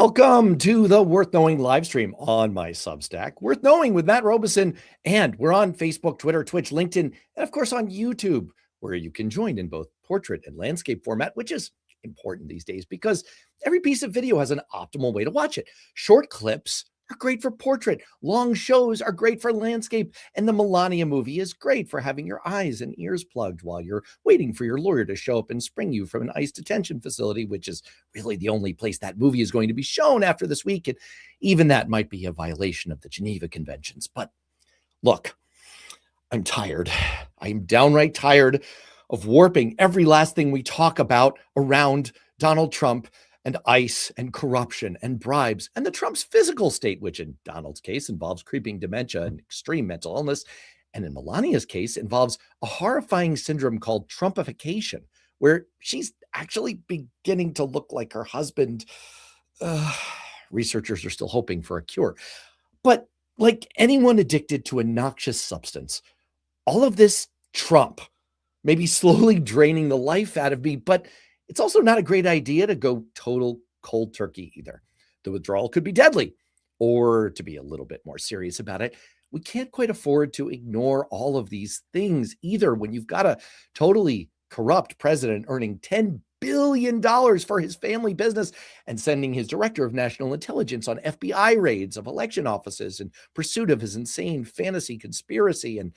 Welcome to the Worth Knowing live stream on my Substack, Worth Knowing with Matt Robeson. And we're on Facebook, Twitter, Twitch, LinkedIn, and of course on YouTube, where you can join in both portrait and landscape format, which is important these days because every piece of video has an optimal way to watch it. Short clips are great for portrait. Long shows are great for landscape. And the Melania movie is great for having your eyes and ears plugged while you're waiting for your lawyer to show up and spring you from an ICE detention facility, which is really the only place that movie is going to be shown after this week. And even that might be a violation of the Geneva Conventions. But look, I'm tired. I'm downright tired of warping every last thing we talk about around Donald Trump and ICE and corruption and bribes and the Trump's physical state, which in Donald's case involves creeping dementia and extreme mental illness. And in Melania's case involves a horrifying syndrome called Trumpification, where she's actually beginning to look like her husband. Researchers are still hoping for a cure. But like anyone addicted to a noxious substance, all of this Trump may be slowly draining the life out of me, but it's also not a great idea to go total cold turkey either. The withdrawal could be deadly, or to be a little bit more serious about it, we can't quite afford to ignore all of these things either when you've got a totally corrupt president earning $10 billion for his family business and sending his director of national intelligence on FBI raids of election offices in pursuit of his insane fantasy conspiracy and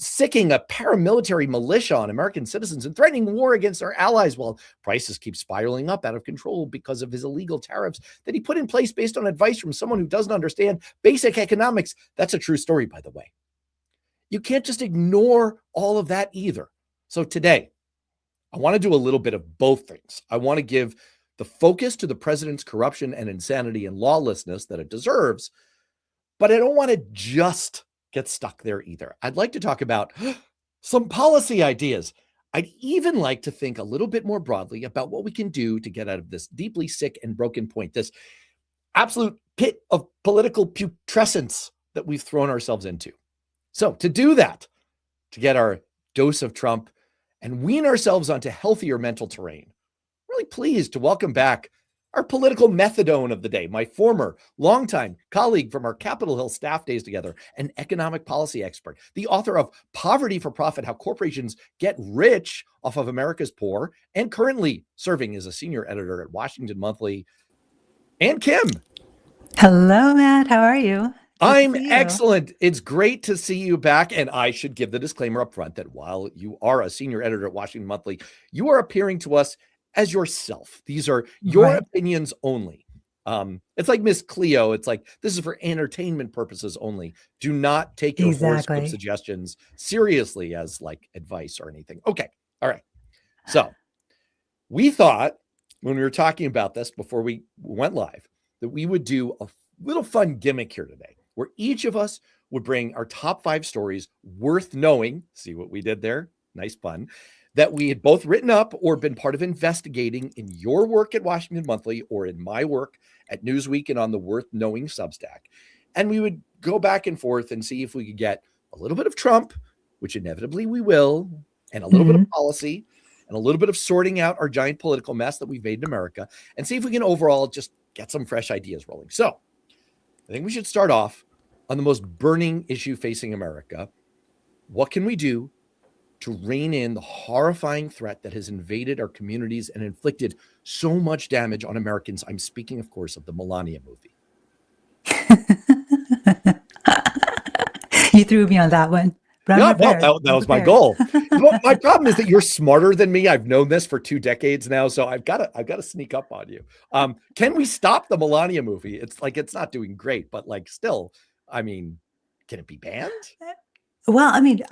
sicking a paramilitary militia on American citizens and threatening war against our allies while prices keep spiraling up out of control because of his illegal tariffs that he put in place based on advice from someone who doesn't understand basic economics. That's a true story, by the way. You can't just ignore all of that either. So today, I want to do a little bit of both things. I want to give the focus to the president's corruption and insanity and lawlessness that it deserves, but I don't want to just get stuck there either. I'd like to talk about some policy ideas. I'd even like to think a little bit more broadly about what we can do to get out of this deeply sick and broken point, this absolute pit of political putrescence that we've thrown ourselves into. So to do that, to get our dose of Trump and wean ourselves onto healthier mental terrain, I'm really pleased to welcome back our political methadone of the day, my former longtime colleague from our Capitol Hill staff days together, an economic policy expert, the author of Poverty for Profit, How Corporations Get Rich Off of America's Poor, and currently serving as a senior editor at Washington Monthly, and Kim. Hello, Matt. How are you? I'm excellent. It's great to see you back. And I should give the disclaimer up front that while you are a senior editor at Washington Monthly, you are appearing to us as yourself. These are your opinions only. It's like Miss Cleo. It's like, this is for entertainment purposes only. Do not take your horoscope suggestions seriously as like advice or anything. Okay. All right. So we thought when we were talking about this before we went live that we would do a little fun gimmick here today where each of us would bring our top 5 stories worth knowing. See what we did there? Nice pun. That we had both written up or been part of investigating in your work at Washington Monthly or in my work at Newsweek and on the Worth Knowing Substack. And we would go back and forth and see if we could get a little bit of Trump, which inevitably we will, and a little bit of policy and a little bit of sorting out our giant political mess that we've made in America, and see if we can overall just get some fresh ideas rolling. So I think we should start off on the most burning issue facing America. What can we do to rein in the horrifying threat that has invaded our communities and inflicted so much damage on Americans? I'm speaking, of course, of the Melania movie. You threw me on that one. But that was my goal. My problem is that you're smarter than me. I've known this for 2 decades now, so I've got to sneak up on you. Can we stop the Melania movie? It's like, it's not doing great, but like still, I mean, can it be banned? Well, I mean,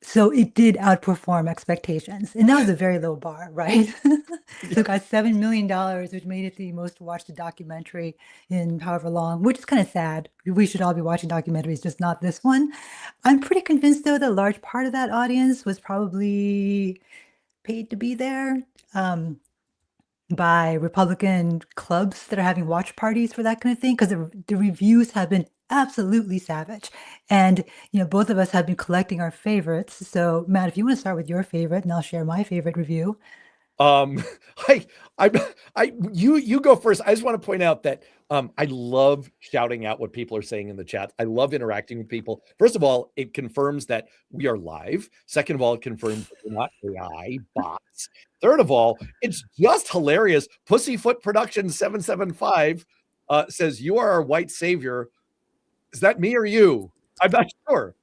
so it did outperform expectations, and that was a very low bar, right? So it got $7 million, which made it the most watched documentary in however long, which is kind of sad. We should all be watching documentaries, just not this one. I'm pretty convinced, though, that a large part of that audience was probably paid to be there by Republican clubs that are having watch parties for that kind of thing, because the reviews have been absolutely savage. And, both of us have been collecting our favorites. So, Matt, if you want to start with your favorite, and I'll share my favorite review. Um, I, I, you go first. I just want to point out that I love shouting out what people are saying in the chat. I love interacting with people. First of all, it confirms that we are live. Second of all, it confirms that we're not AI bots. Third of all, it's just hilarious. Pussyfoot Production 775 says, "You are our white savior." Is that me or you? I'm not sure.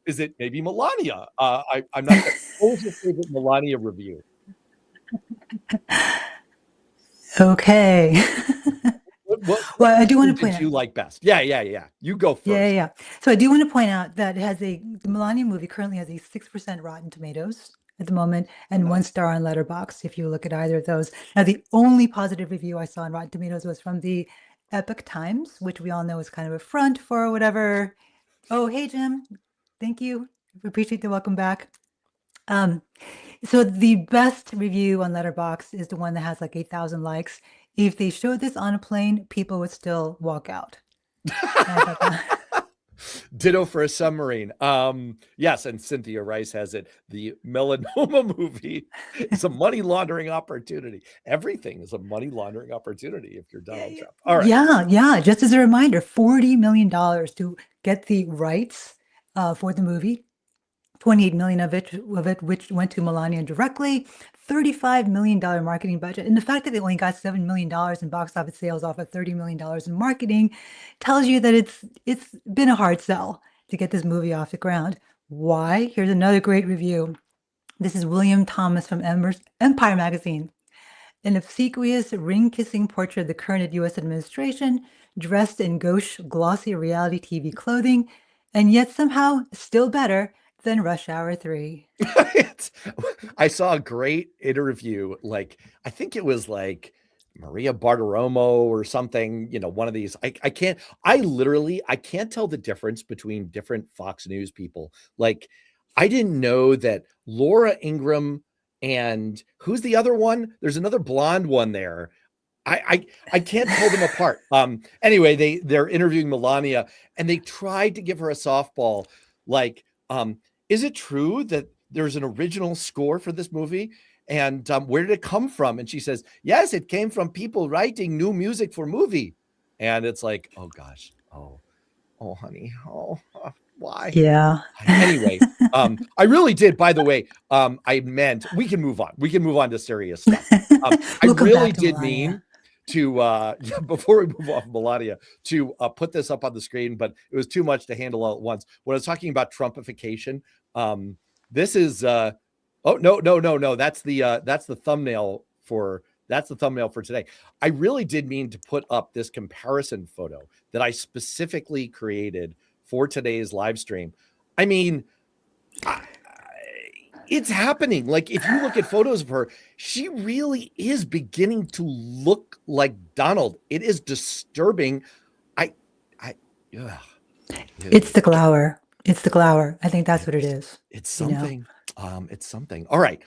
Is it maybe Melania? I'm not sure. What was your favorite Melania review? Okay. What Well, I do want review to point did out. you like best? Yeah. You go Yeah, yeah, first. yeah. So I do want to point out that the Melania movie currently has a 6% Rotten Tomatoes at the moment Oh, and one nice. star on Letterboxd if you look at either of those. Now, the only positive review I saw on Rotten Tomatoes was from the Epic Times, which we all know is kind of a front for whatever. Oh, hey, Jim. Thank you. Appreciate the welcome back. Um, so the best review on Letterboxd is the one that has like 8,000 likes. If they showed this on a plane, people would still walk out. And I thought that. Ditto for a submarine. Yes, and Cynthia Rice has it. The melanoma movie is a money laundering opportunity. Everything is a money laundering opportunity if you're Donald Trump. All right. Yeah, yeah. Just as a reminder, $40 million to get the rights for the movie. 28 million of it which went to Melania directly. $35 million marketing budget. And the fact that they only got $7 million in box office sales off of $30 million in marketing tells you that it's been a hard sell to get this movie off the ground. Why? Here's another great review. This is William Thomas from Empire Magazine. An obsequious, ring-kissing portrait of the current U.S. administration, dressed in gauche, glossy reality TV clothing, and yet somehow still better than Rush Hour 3. I saw a great interview. Like, I think it was like Maria Bartiromo or something, one of these. I can't tell the difference between different Fox News people. Like, I didn't know that Laura Ingraham and who's the other one? There's another blonde one there. I can't tell them apart. Anyway, they're interviewing Melania and they tried to give her a softball. Like, is it true that there's an original score for this movie? And where did it come from? And she says, yes, it came from people writing new music for movie. And it's like, oh gosh, oh honey, why? Yeah. Anyway, I really did. By the way, I meant we can move on. We can move on to serious stuff. I We'll come really back to did Melania. mean to before we move off Melania to put this up on the screen, but it was too much to handle all at once. When I was talking about Trumpification, this is oh no. That's the thumbnail for today. I really did mean to put up this comparison photo that I specifically created for today's live stream. I mean, it's happening. Like, if you look at photos of her, she really is beginning to look like Donald. It is disturbing. I, ugh, It's ew. the glower. It's the glower. I think that's what it is, It's you know. something. It's something. All right.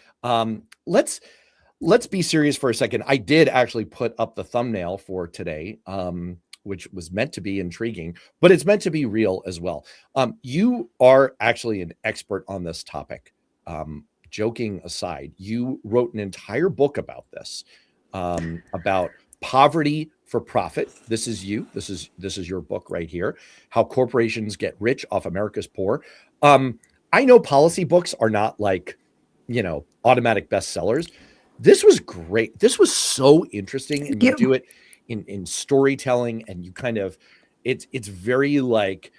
Let's be serious for a second. I did actually put up the thumbnail for today, which was meant to be intriguing, but it's meant to be real as well. You are actually an expert on this topic. Joking aside, you wrote an entire book about this, about poverty for profit. This is you. This is your book right here. How corporations get rich off America's poor. I know policy books are not like, automatic bestsellers. This was great. This was so interesting, and Thank you you. do it in storytelling, and you kind of, it's very like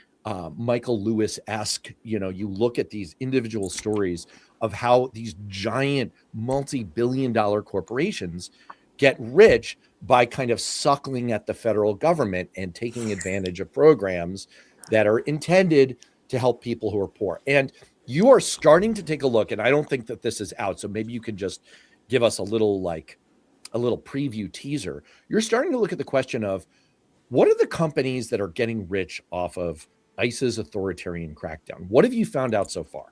Michael Lewis-esque. You look at these individual stories of how these giant multi-billion-dollar corporations get rich by kind of suckling at the federal government and taking advantage of programs that are intended to help people who are poor. And you are starting to take a look, and I don't think that this is out, so maybe you can just give us a little preview teaser. You're starting to look at the question of, what are the companies that are getting rich off of ICE's authoritarian crackdown? What have you found out so far?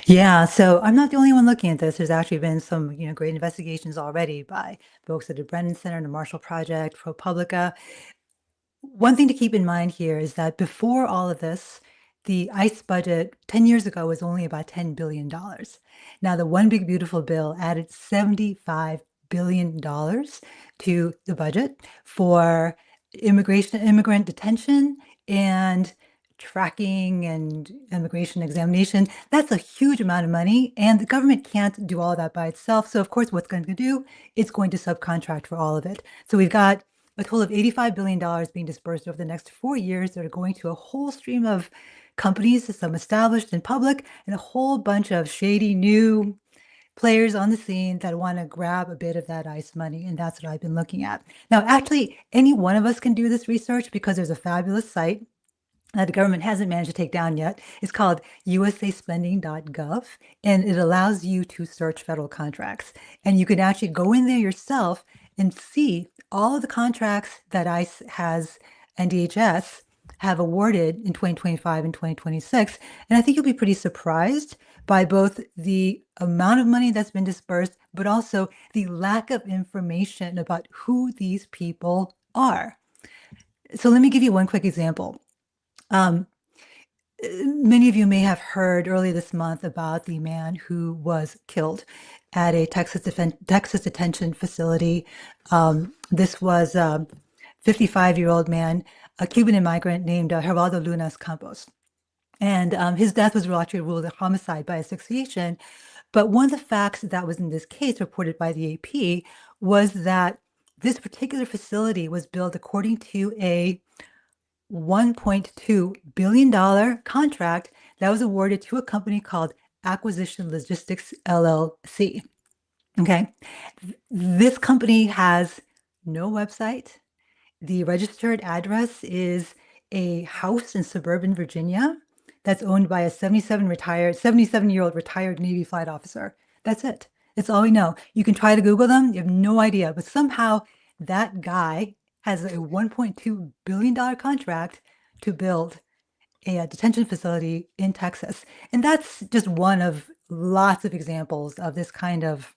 Yeah, so I'm not the only one looking at this. There's actually been some, great investigations already by folks at the Brennan Center, the Marshall Project, ProPublica. One thing to keep in mind here is that before all of this, the ICE budget 10 years ago was only about $10 billion. Now, the One Big Beautiful Bill added $75 billion to the budget for immigrant detention and tracking and immigration examination. That's a huge amount of money, and the government can't do all that by itself. So, of course, what's going to do? It's going to subcontract for all of it. So we've got a total of $85 billion being dispersed over the next 4 years that are going to a whole stream of companies, some established and public, and a whole bunch of shady new players on the scene that want to grab a bit of that ICE money. And that's what I've been looking at. Now, actually, any one of us can do this research because there's a fabulous site that the government hasn't managed to take down yet. It's called usaspending.gov, and it allows you to search federal contracts. And you can actually go in there yourself and see all of the contracts that ICE has and DHS have awarded in 2025 and 2026. And I think you'll be pretty surprised by both the amount of money that's been dispersed, but also the lack of information about who these people are. So let me give you one quick example. Um, Many of you may have heard earlier this month about the man who was killed at a Texas detention facility. This was a 55-year-old man, a Cuban immigrant named Geraldo Lunas Campos. And his death was actually ruled a homicide by asphyxiation. But one of the facts that was in this case reported by the AP was that this particular facility was built according to a $1.2 billion contract that was awarded to a company called Acquisition Logistics LLC. Okay. This company has no website. The registered address is a house in suburban Virginia that's owned by a 77-year-old retired Navy flight officer. That's it. That's all we know. You can try to Google them. You have no idea. But somehow that guy has a $1.2 billion contract to build a detention facility in Texas. And that's just one of lots of examples of this kind of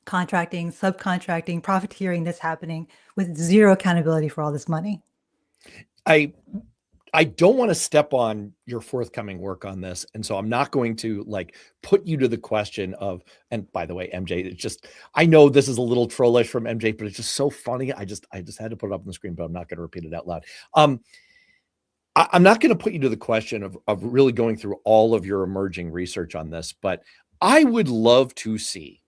contracting, subcontracting, profiteering that's happening with zero accountability for all this money. I don't want to step on your forthcoming work on this. And so I'm not going to like put you to the question of, and by the way, MJ, it's just, I know this is a little trollish from MJ, but it's just so funny. I just had to put it up on the screen, but I'm not going to repeat it out loud. I'm not going to put you to the question of really going through all of your emerging research on this, but I would love to see,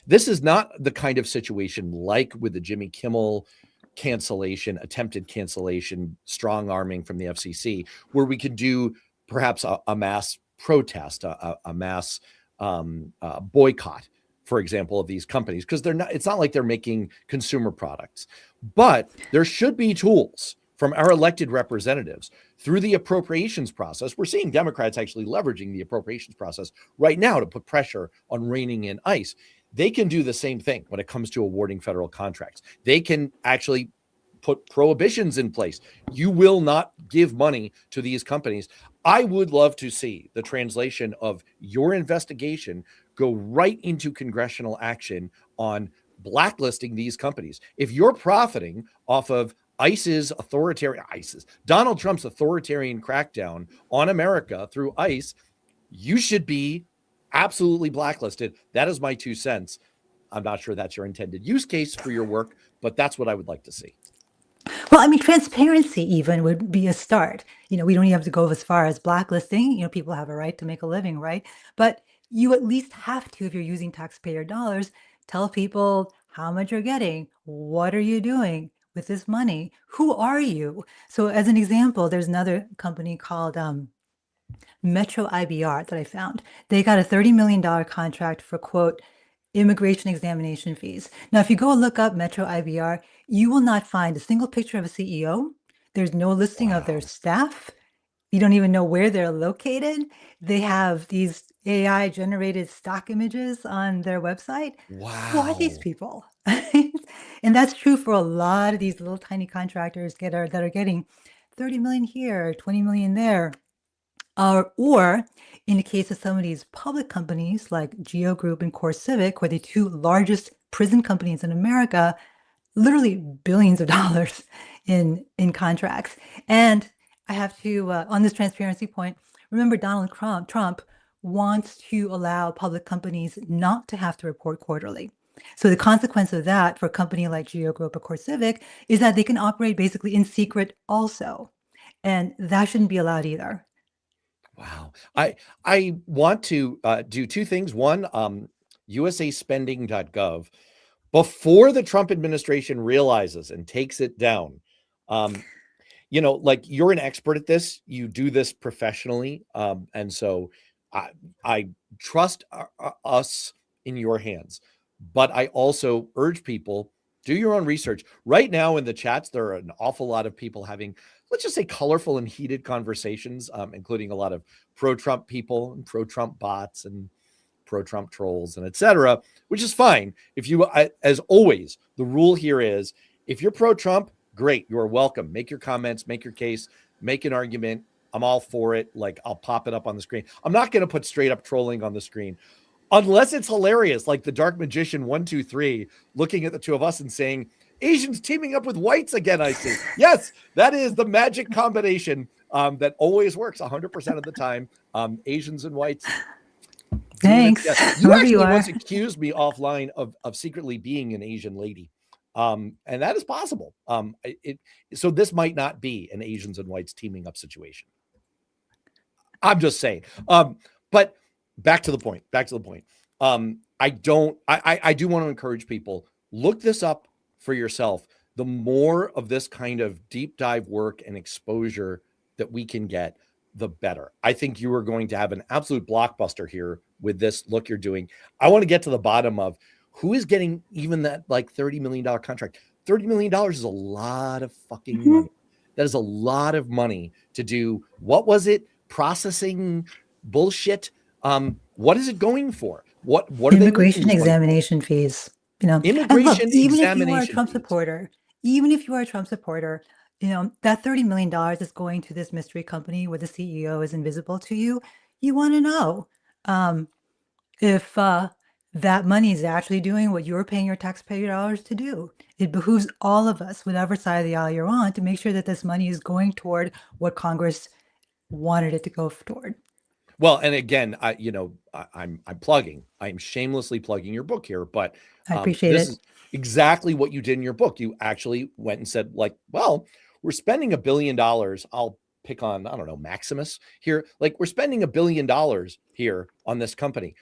this is not the kind of situation like with the Jimmy Kimmel cancellation, attempted cancellation, strong arming from the FCC, where we could do perhaps a mass protest, a mass boycott, for example, of these companies, because it's not like they're making consumer products, but there should be tools from our elected representatives through the appropriations process. We're seeing Democrats actually leveraging the appropriations process right now to put pressure on reining in ICE. They can do the same thing when it comes to awarding federal contracts. They can actually put prohibitions in place. You will not give money to these companies. I would love to see the translation of your investigation go right into congressional action on blacklisting these companies. If you're profiting off of Donald Trump's authoritarian crackdown on America through ICE, you should be absolutely blacklisted. That is my 2 cents. I'm not sure that's your intended use case for your work, but that's what I would like to see. Well, I mean, transparency even would be a start. We don't even have to go as far as blacklisting. People have a right to make a living, right? But you at least have to, if you're using taxpayer dollars, tell people how much you're getting. What are you doing with this money? Who are you? So as an example, there's another company called Metro IBR that I found. They got a $30 million contract for, quote, immigration examination fees. Now, if you go look up Metro IBR, you will not find a single picture of a CEO. There's no listing of their staff. You don't even know where they're located. They have these AI generated stock images on their website. Who are these people? And that's true for a lot of these little tiny contractors that are getting 30 million here, 20 million there. Or in the case of some of these public companies like Geo Group and Core Civic, where the two largest prison companies in America, literally billions of dollars in contracts. And I have to, on this transparency point, remember Trump wants to allow public companies not to have to report quarterly. So the consequence of that for a company like Geo Group or CoreCivic is that they can operate basically in secret also. And that shouldn't be allowed either. Wow. I want to do two things. One, usaspending.gov, before the Trump administration realizes and takes it down. Um, like you're an expert at this, you do this professionally. And so I trust us in your hands, but I also urge people, do your own research. Right now in the chats, there are an awful lot of people having, let's just say, colorful and heated conversations, including a lot of pro-Trump people and pro-Trump bots and pro-Trump trolls and etc., which is fine. If you, as always, the rule here is if you're pro-Trump, great, you are welcome. Make your comments, make your case, make an argument. I'm all for it. Like, I'll pop it up on the screen. I'm not going to put straight up trolling on the screen unless it's hilarious, like the Dark Magician 123 looking at the two of us and saying, Asians teaming up with whites again, I see. Yes, that is the magic combination that always works 100% of the time. Asians and whites. Thanks. You Whoever actually you are. once accused me offline of secretly being an Asian lady. And that is possible. So this might not be an Asians and whites teaming up situation. I'm just saying. But back to the point. I do want to encourage people, look this up for yourself. The more of this kind of deep dive work and exposure that we can get, the better. I think you are going to have an absolute blockbuster here with this look you're doing. I want to get to the bottom of who is getting even that like $30 million contract. $30 million is a lot of fucking money. That is a lot of money to do. What was it? Processing bullshit. What is it going for? What are they making Immigration this money for? examination fees, And look, Immigration even if you are a examination Trump fees. supporter, even if you are a Trump supporter, that $30 million is going to this mystery company where the CEO is invisible to you. You want to know if that money is actually doing what you're paying your taxpayer dollars to do. It behooves all of us, whatever side of the aisle you're on, to make sure that this money is going toward what Congress wanted it to go toward. Well, and again, I'm plugging. I'm shamelessly plugging your book here, but I appreciate this it. is exactly what you did in your book. You actually went and said, like, well, we're spending $1 billion. I'll pick on, I don't know, Maximus here. Like, we're spending $1 billion here on this company.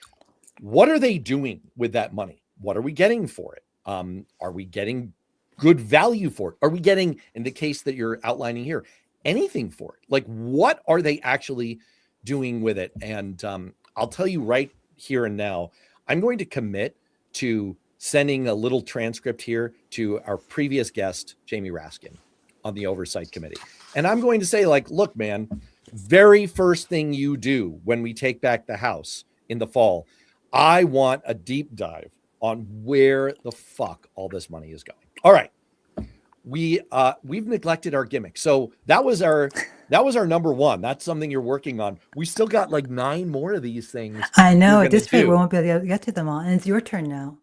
What are they doing with that money? What are we getting for it? Are we getting good value for it? Are we getting, in the case that you're outlining here, anything for it? Like, what are they actually doing with it? And I'll tell you right here and now, I'm going to commit to sending a little transcript here to our previous guest, Jamie Raskin, on the Oversight Committee. And I'm going to say, like, look, man, very first thing you do when we take back the House in the fall, I want a deep dive on where the fuck all this money is going. All right. We've neglected our gimmick. So that was our number one. That's something you're working on. We still got like 9 more of these things. I know, You're at gonna this rate, we do. won't be able to get to them all, and it's your turn now.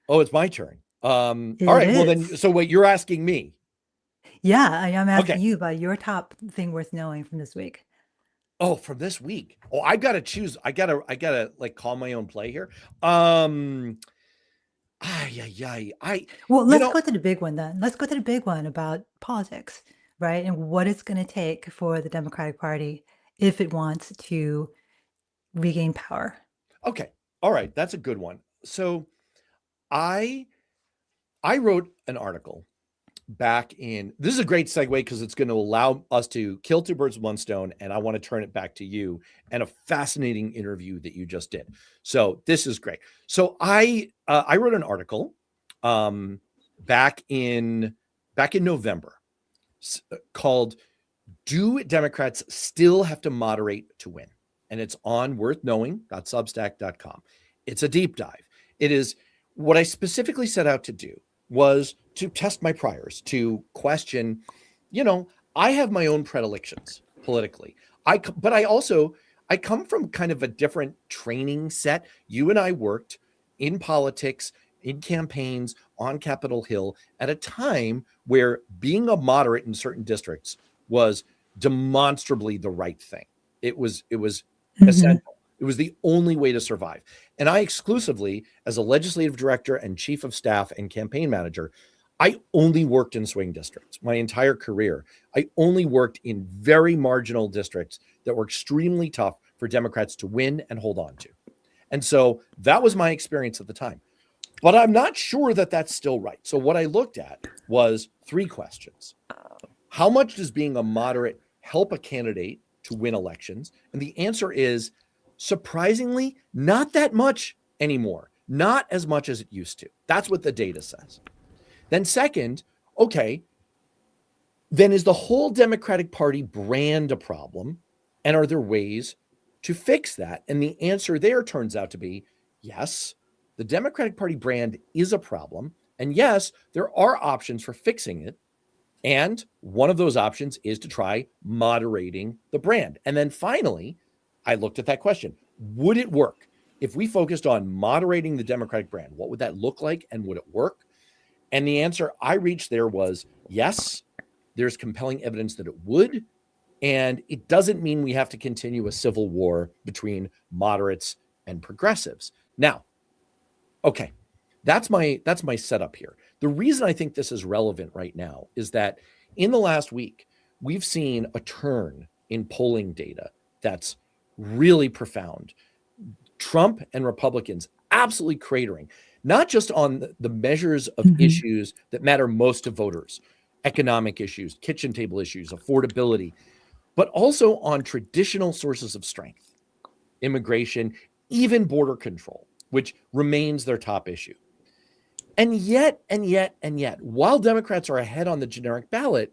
Oh, it's my turn. All It right. Well, then, is. so wait, you're asking me. Yeah, I'm Okay. asking you about your top thing worth knowing from this week. Oh, from this week. Oh, I gotta choose. I gotta like call my own play here. Well, You let's know, go to the big one then. Let's go to the big one about politics, right? And what it's going to take for the Democratic Party if it wants to regain power. okay. All right, that's a good one. So I wrote an article back in, this is a great segue because it's going to allow us to kill two birds with one stone, and I want to turn it back to you and a fascinating interview that you just did. So this is great. So I wrote an article back in November called "Do Democrats Still Have to Moderate to Win?" And it's on worthknowing.substack.com. It's a deep dive. It is what I specifically set out to do was to test my priors, to question, I have my own predilections politically. But I come from kind of a different training set. You and I worked in politics, in campaigns on Capitol Hill at a time where being a moderate in certain districts was demonstrably the right thing. It was Mhm. essential. It was the only way to survive. And I exclusively, as a legislative director and chief of staff and campaign manager, I only worked in swing districts my entire career. I only worked in very marginal districts that were extremely tough for Democrats to win and hold on to. And so that was my experience at the time. But I'm not sure that that's still right. So what I looked at was three questions. How much does being a moderate help a candidate to win elections? And the answer is surprisingly not that much anymore, not as much as it used to. That's what the data says. Then, second, okay, then is the whole Democratic Party brand a problem? And are there ways to fix that? And the answer there turns out to be yes, the Democratic Party brand is a problem. And yes, there are options for fixing it. And one of those options is to try moderating the brand. And then finally, I looked at that question. Would it work? If we focused on moderating the Democratic brand, what would that look like and would it work? And the answer I reached there was yes, there's compelling evidence that it would. And it doesn't mean we have to continue a civil war between moderates and progressives. Now, okay, that's my setup here. The reason I think this is relevant right now is that in the last week, we've seen a turn in polling data that's really profound. Trump and Republicans absolutely cratering, not just on the measures of Mhm. issues that matter most to voters, economic issues, kitchen table issues, affordability, but also on traditional sources of strength, immigration, even border control, which remains their top issue. And yet, while Democrats are ahead on the generic ballot,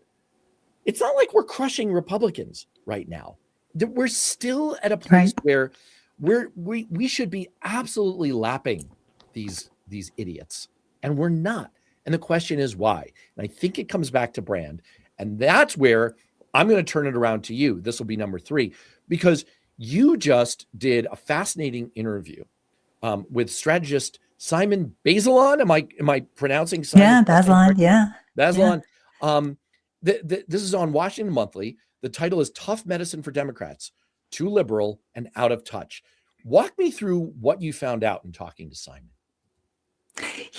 it's not like we're crushing Republicans right now. We're still at a place Right. where we should be absolutely lapping these idiots, and we're not. And the question is why? And I think it comes back to brand, and that's where I'm going to turn it around to you. This will be number 3 because you just did a fascinating interview with strategist Simon Bazelon. Am I pronouncing Simon's Yeah, last name Baseline. correctly? Yeah. Yeah. Bazelon. This is on Washington Monthly. The title is "Tough Medicine for Democrats: Too Liberal and Out of Touch." Walk me through what you found out in talking to Simon.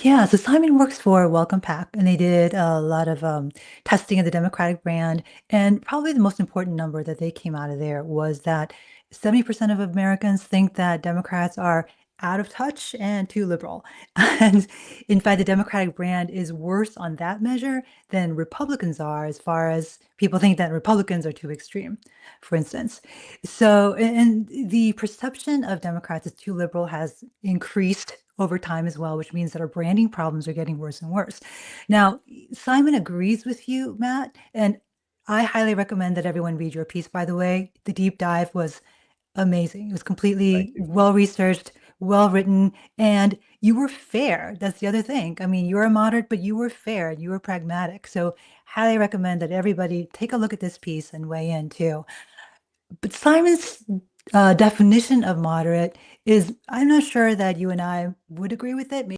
Yeah, so Simon works for Welcome Pack, and they did a lot of testing of the Democratic brand. And probably the most important number that they came out of there was that 70% of Americans think that Democrats are out of touch and too liberal. And in fact, the Democratic brand is worse on that measure than Republicans are, as far as people think that Republicans are too extreme, for instance. So, and the perception of Democrats as too liberal has increased over time as well, which means that our branding problems are getting worse and worse. Now, Simon agrees with you, Matt, and I highly recommend that everyone read your piece, by the way. The deep dive was amazing. It was Thank completely you. well researched, well written, and you were fair. That's the other thing. I mean, you're a moderate, but you were fair, you were pragmatic. So, highly recommend that everybody take a look at this piece and weigh in too. But Simon's definition of moderate is, I'm not sure that you and I would agree with it. Maybe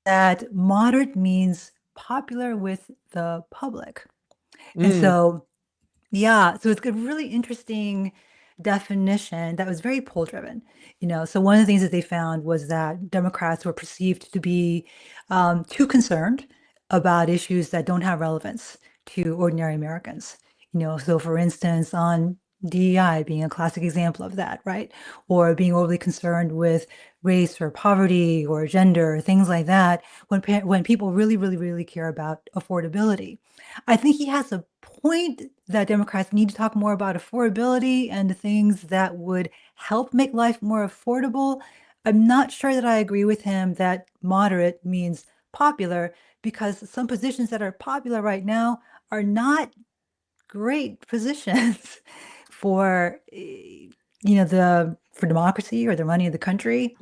that moderate means popular with the public. And Mm, so yeah, so it's a really interesting definition that was very poll driven. So one of the things that they found was that Democrats were perceived to be too concerned about issues that don't have relevance to ordinary Americans. So for instance, on DEI being a classic example of that, right? Or being overly concerned with race or poverty or gender, things like that, when people really, really, really care about affordability. I think he has a point that Democrats need to talk more about affordability and the things that would help make life more affordable. I'm not sure that I agree with him that moderate means popular because some positions that are popular right now are not great positions for the for democracy or the money of the country.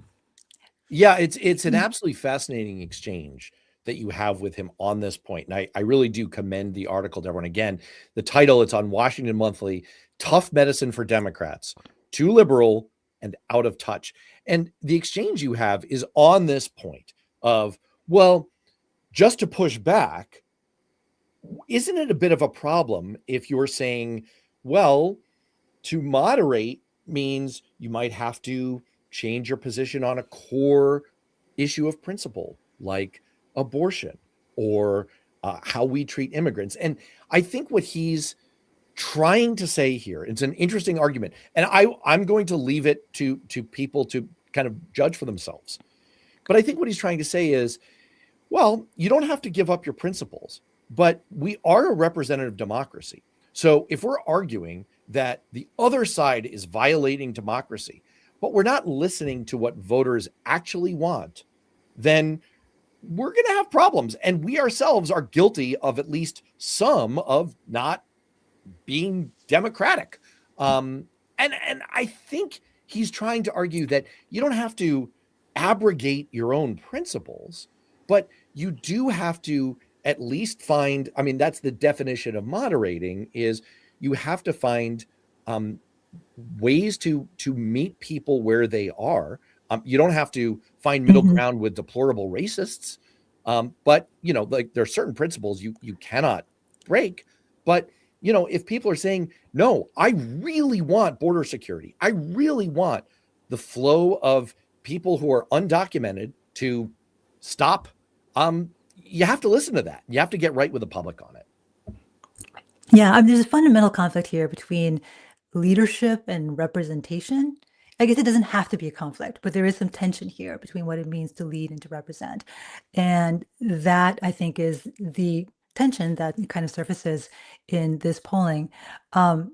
yeah, it's an absolutely fascinating exchange that you have with him on this point. And I really do commend the article to everyone. Again, the title, it's on Washington Monthly, "Tough Medicine for Democrats: Too Liberal and Out of Touch." And the exchange you have is on this point of, well, just to push back, isn't it a bit of a problem if you're saying, well, to moderate means you might have to change your position on a core issue of principle, like abortion or how we treat immigrants? And I think what he's trying to say here, it's an interesting argument, and I'm going to leave it to people to kind of judge for themselves. But I think what he's trying to say is, well, you don't have to give up your principles, but we are a representative democracy. So if we're arguing that the other side is violating democracy, but we're not listening to what voters actually want, then we're going to have problems. And we ourselves are guilty of at least some of not being democratic. And I think he's trying to argue that you don't have to abrogate your own principles, but you do have to at least find. I mean, that's the definition of moderating: is you have to find um, ways to meet people where they are. You don't have to find middle Mhm. ground with deplorable racists, but like there are certain principles you cannot break. But if people are saying, no, I really want border security, I really want the flow of people who are undocumented to stop. You have to listen to that. You have to get right with the public on it. Yeah, I mean, there's a fundamental conflict here between leadership and representation. I guess it doesn't have to be a conflict, but there is some tension here between what it means to lead and to represent. And that, I think, is the tension that kind of surfaces in this polling. Um,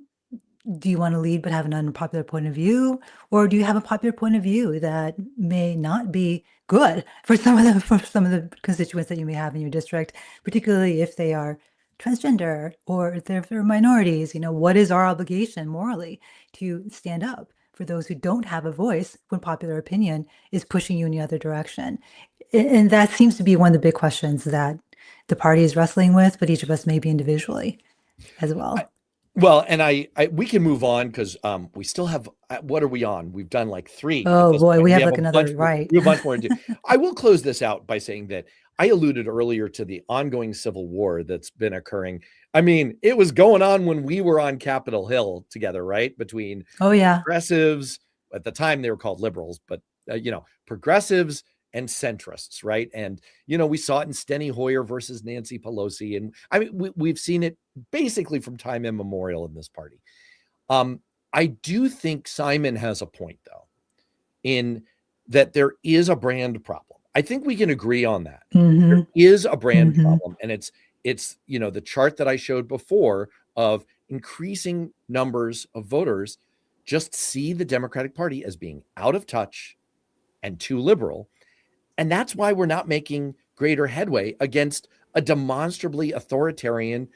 do you want to lead but have an unpopular point of view, or do you have a popular point of view that may not be good for some of the constituents that you may have in your district, particularly if they are transgender or if they're minorities? What is our obligation morally to stand up for those who don't have a voice when popular opinion is pushing you in the other direction? And that seems to be one of the big questions that the party is wrestling with, but each of us maybe individually as I, well. well, and I we can move on because we still have. What are we on? We've done like three at Oh this boy, point. we We have have like a bunch. another right. We have a bunch more to do. I will close this out by saying that I alluded earlier to the ongoing civil war that's been occurring. I mean, it was going on when we were on Capitol Hill together, right? Between Oh yeah. progressives, at the time they were called liberals, but progressives and centrists, right? And we saw it in Steny Hoyer versus Nancy Pelosi, and I mean we've seen it basically from time immemorial in this party. Um, I do think Simon has a point though, in that there is a brand problem. I think we can agree on that. There Mhm. is a brand Mhm. problem, and it's the chart that I showed before of increasing numbers of voters just see the Democratic Party as being out of touch and too liberal, and that's why we're not making greater headway against a demonstrably authoritarian,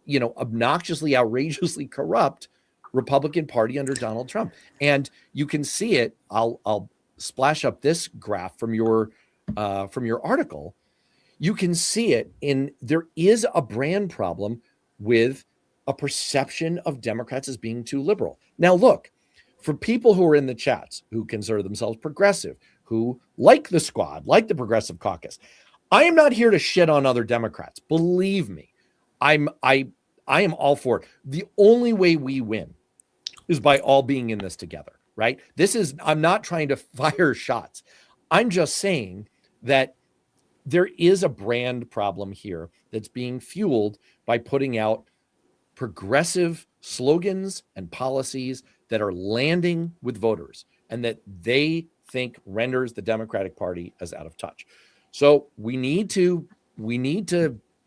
obnoxiously, outrageously corrupt Republican Party under Donald Trump. And you can see it. I'll splash up this graph from your article. You can see it in there is a brand problem with a perception of Democrats as being too liberal. Now, look, for people who are in the chats who consider themselves progressive, who like the squad, like the Progressive Caucus, I am not here to shit on other Democrats. Believe me, I am all for it. The only way we win is by all being in this together, right? I'm not trying to fire shots. I'm just saying that there is a brand problem here that's being fueled by putting out progressive slogans and policies that are landing with voters and that they think renders the Democratic Party as out of touch. So we need to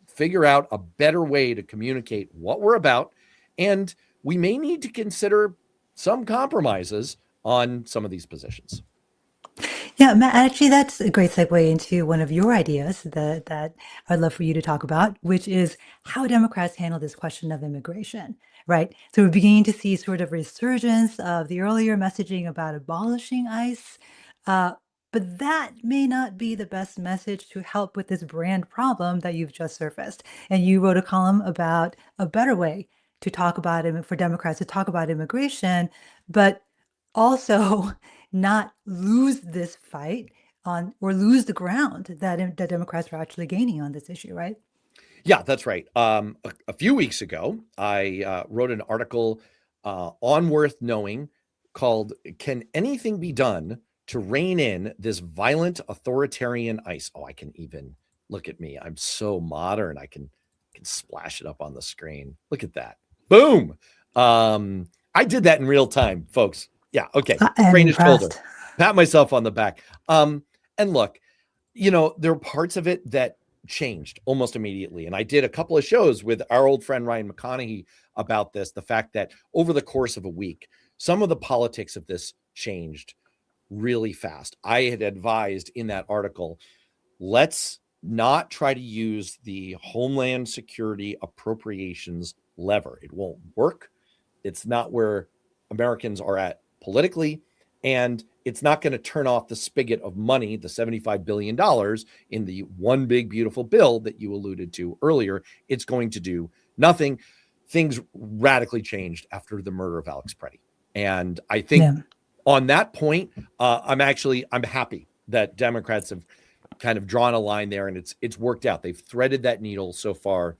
figure out a better way to communicate what we're about, and we may need to consider some compromises on some of these positions. Yeah, Matt, actually, that's a great segue into one of your ideas that I'd love for you to talk about, which is how Democrats handle this question of immigration, right? So we're beginning to see sort of resurgence of the earlier messaging about abolishing ICE, uh, but that may not be the best message to help with this brand problem that you've just surfaced. And you wrote a column about a better way to talk about it for Democrats to talk about immigration, but also not lose this fight on or lose the ground that Democrats are actually gaining on this issue, right? Yeah, that's right. A few weeks ago, I wrote an article on Worth Knowing called "Can Anything Be Done to Rein in This Violent Authoritarian ICE?" Oh, I can even look at me. I'm so modern. I can splash it up on the screen. Look at that. Boom. I did that in real time, folks. Yeah. Okay. I am Train is shoulder. impressed. Pat myself on the back. And look, there are parts of it that changed almost immediately. And I did a couple of shows with our old friend Ryan McConaughey about this, the fact that over the course of a week, some of the politics of this changed really fast. I had advised in that article, let's not try to use the Homeland Security appropriations lever. It won't work. It's not where Americans are at politically. And it's not going to turn off the spigot of money, the $75 billion in the one big, beautiful bill that you alluded to earlier. It's going to do nothing. Things radically changed after the murder of Alex Preddy. And I think Yeah. on that point, I'm happy that Democrats have kind of drawn a line there, and it's worked out. They've threaded that needle so far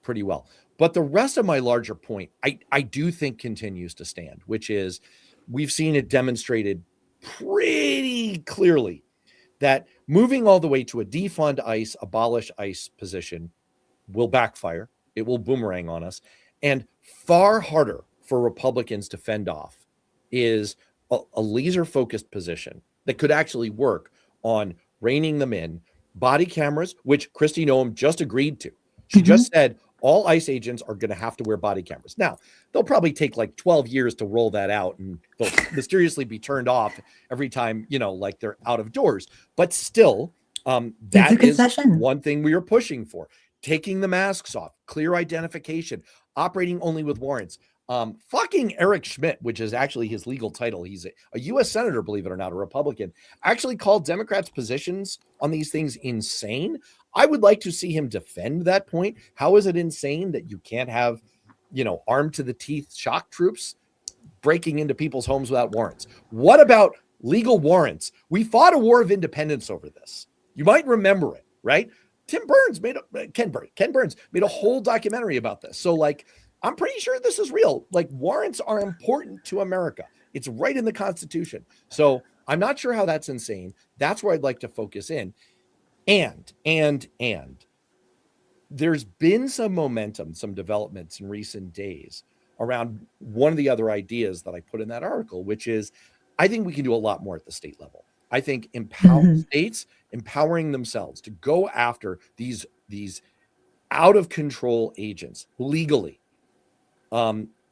pretty well. But the rest of my larger point, I do think continues to stand, which is we've seen it demonstrated pretty clearly that moving all the way to a defund ICE, abolish ICE position will backfire. It will boomerang on us. And far harder for Republicans to fend off is a laser focused position that could actually work on reining them in. Body cameras, which Kristi Noem just agreed to. She Mhm. just said all ICE agents are going to have to wear body cameras. Now, they'll probably take like 12 years to roll that out, and they'll mysteriously be turned off every time, like they're out of doors. But still, It's a that is concession. one thing we are pushing for. Taking the masks off, clear identification, operating only with warrants. Fucking Eric Schmidt, which is actually his legal title. He's a U.S. Senator, believe it or not, a Republican, actually called Democrats' positions on these things insane. I would like to see him defend that point. How is it insane that you can't have, armed to the teeth shock troops breaking into people's homes without warrants? What about legal warrants? We fought a war of independence over this. You might remember it, right? Ken Burns made a whole documentary about this. So, I'm pretty sure this is real. Warrants are important to America. It's right in the Constitution. So, I'm not sure how that's insane. That's where I'd like to focus in. And there's been some momentum, some developments in recent days around one of the other ideas that I put in that article, which is I think we can do a lot more at the state level. I think Mhm. states empowering themselves to go after these out of control agents legally.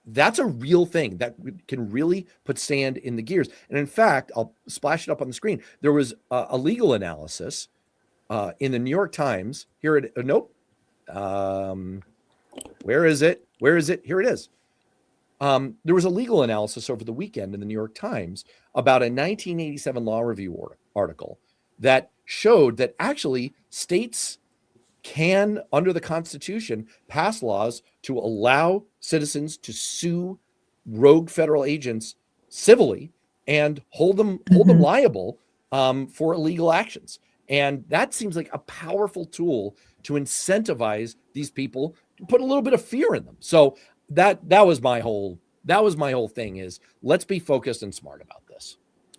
That's a real thing that can really put sand in the gears. And in fact, I'll splash it up on the screen. There was a legal analysis in the New York Times. Here it nope. Where is it? Where is it? Here it is. There was a legal analysis over the weekend in the New York Times about a 1987 law review article that showed that actually states can, under the Constitution, pass laws to allow citizens to sue rogue federal agents civilly and hold them Mhm. liable for illegal actions. And that seems like a powerful tool to incentivize these people, to put a little bit of fear in them. So that was my whole thing is let's be focused and smart about this.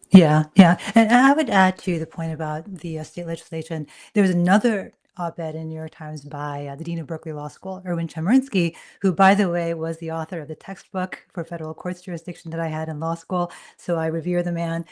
Yeah, yeah. And I would add to the point about the state legislation. There was another op-ed in New York Times by the dean of Berkeley Law School, Erwin Chemerinsky, who, by the way, was the author of the textbook for federal courts jurisdiction that I had in law school. So I revere the man.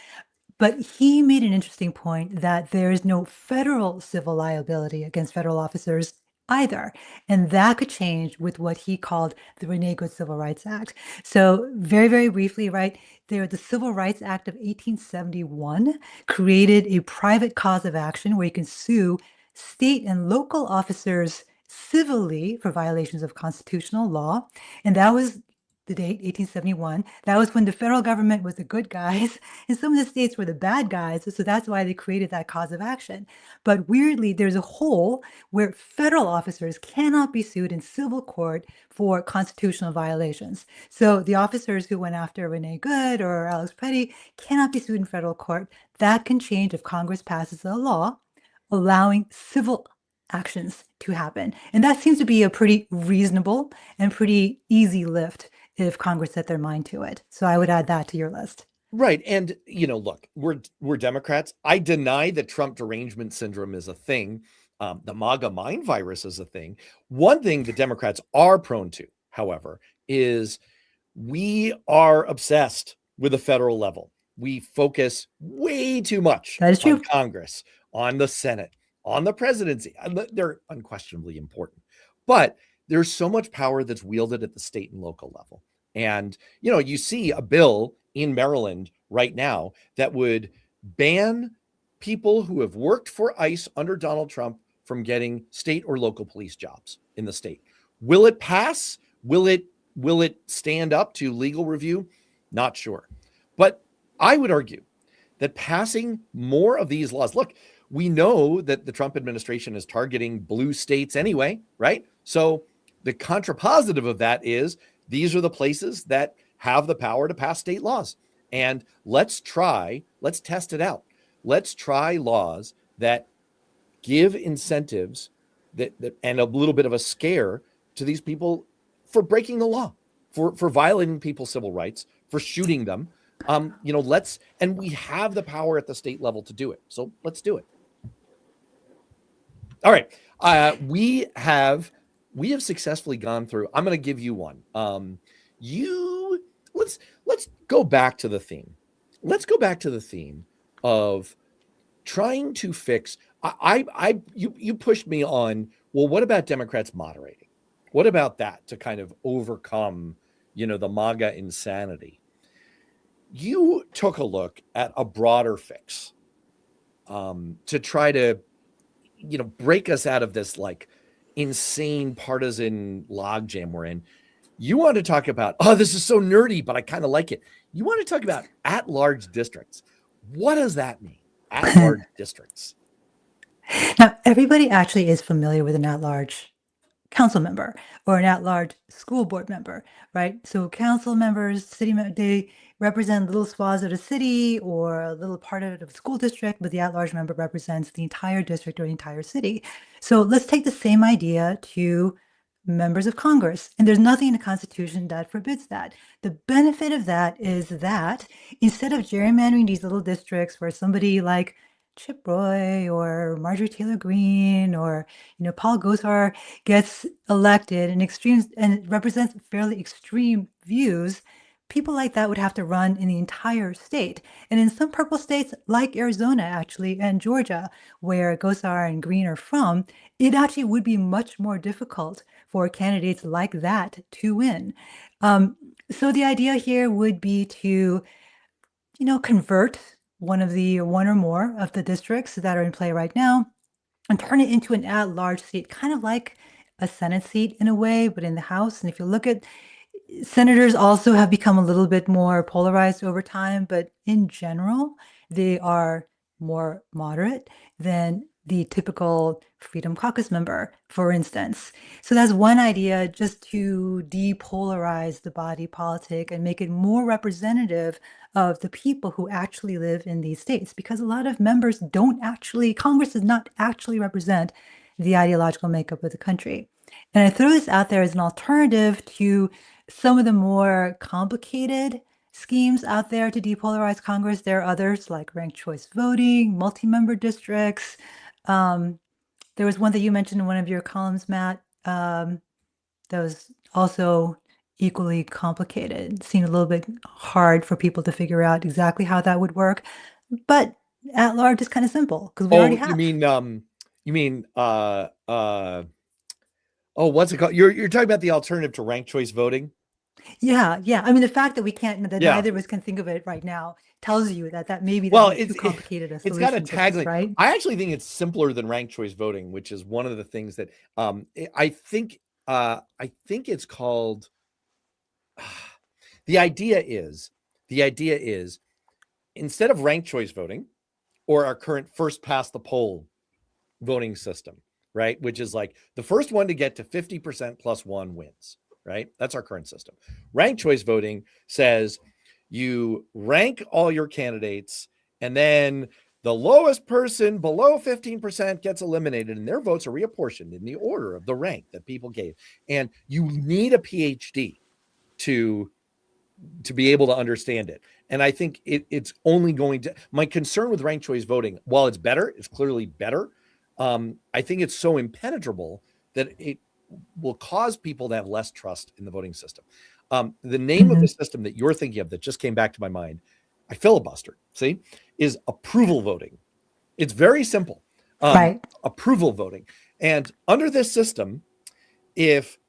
But he made an interesting point that there is no federal civil liability against federal officers either. And that could change with what he called the Renee Good Civil Rights Act. So, very, very briefly, right, the Civil Rights Act of 1871 created a private cause of action where you can sue state and local officers civilly for violations of constitutional law. And that was the date, 1871. That was when the federal government was the good guys and some of the states were the bad guys. So that's why they created that cause of action. But weirdly, there's a hole where federal officers cannot be sued in civil court for constitutional violations. So the officers who went after Renee Good or Alex Petty cannot be sued in federal court. That can change if Congress passes a law allowing civil actions to happen. And that seems to be a pretty reasonable and pretty easy lift if Congress set their mind to it. So I would add that to your list. Right. And, look, we're Democrats. I deny that Trump derangement syndrome is a thing. The MAGA mind virus is a thing. One thing the Democrats are prone to, however, is we are obsessed with the federal level. We focus way too much That is on true. Congress, on the Senate, on the presidency. They're unquestionably important, but there's so much power that's wielded at the state and local level. And, you see a bill in Maryland right now that would ban people who have worked for ICE under Donald Trump from getting state or local police jobs in the state. Will it pass? Will it stand up to legal review? Not sure. But I would argue that passing more of these laws, look, we know that the Trump administration is targeting blue states anyway, right? So the contrapositive of that is these are the places that have the power to pass state laws. And let's test it out. Let's try laws that give incentives that and a little bit of a scare to these people for breaking the law, for violating people's civil rights, for shooting them. And we have the power at the state level to do it. So let's do it. All right. We have successfully gone through. I'm going to give you one. Let's go back to the theme. Let's go back to the theme of trying to fix. You pushed me on. Well, what about Democrats moderating? What about that to kind of overcome, the MAGA insanity? You took a look at a broader fix to try to, break us out of this like insane partisan logjam we're in. You want to talk about, this is so nerdy, but I kind of like it. You want to talk about at-large districts. What does that mean? At-large districts. Now, everybody actually is familiar with an at-large council member or an at-large school board member, right? So council members, they represent little swaths of the city or a little part of the school district, but the at-large member represents the entire district or the entire city. So let's take the same idea to members of Congress. And there's nothing in the Constitution that forbids that. The benefit of that is that instead of gerrymandering these little districts where somebody like Chip Roy or Marjorie Taylor Greene or Paul Gosar gets elected and represents fairly extreme views, people like that would have to run in the entire state. And in some purple states like Arizona, actually, and Georgia, where Gosar and Greene are from, it actually would be much more difficult for candidates like that to win. So the idea here would be to, convert one or more of the districts that are in play right now and turn it into an at-large seat, kind of like a Senate seat in a way, but in the House. And if you look at senators also have become a little bit more polarized over time, but in general, they are more moderate than the typical Freedom Caucus member, for instance. So that's one idea, just to depolarize the body politic and make it more representative of the people who actually live in these states, because a lot of members Congress does not actually represent the ideological makeup of the country. And I throw this out there as an alternative to some of the more complicated schemes out there to depolarize Congress. There are others like ranked choice voting, multi-member districts. There was one that you mentioned in one of your columns, Matt, that was also equally complicated. It seemed a little bit hard for people to figure out exactly how that would work. But at large is kind of simple because we already have. What's it called? You're talking about the alternative to ranked choice voting? Yeah. I mean, the fact that neither of us can think of it right now tells you that maybe that's too complicated a solution. It's got a tagline, right? I actually think it's simpler than ranked choice voting, which is one of the things that I think it's called. The idea is instead of ranked choice voting or our current first past the poll voting system, right? Which is like the first one to get to 50% plus one wins, right? That's our current system. Ranked choice voting says you rank all your candidates and then The lowest person below 15% gets eliminated, and their votes are reapportioned in the order of the rank that people gave. And you need a PhD to be able to understand it. And I think it's only going to, my concern with ranked choice voting, while it's better, it's clearly better. I think it's so impenetrable that it will cause people to have less trust in the voting system. The name of the system that you're thinking of that just came back to my mind, I filibustered, see, is approval voting. It's very simple. Right. Approval voting. And under this system, if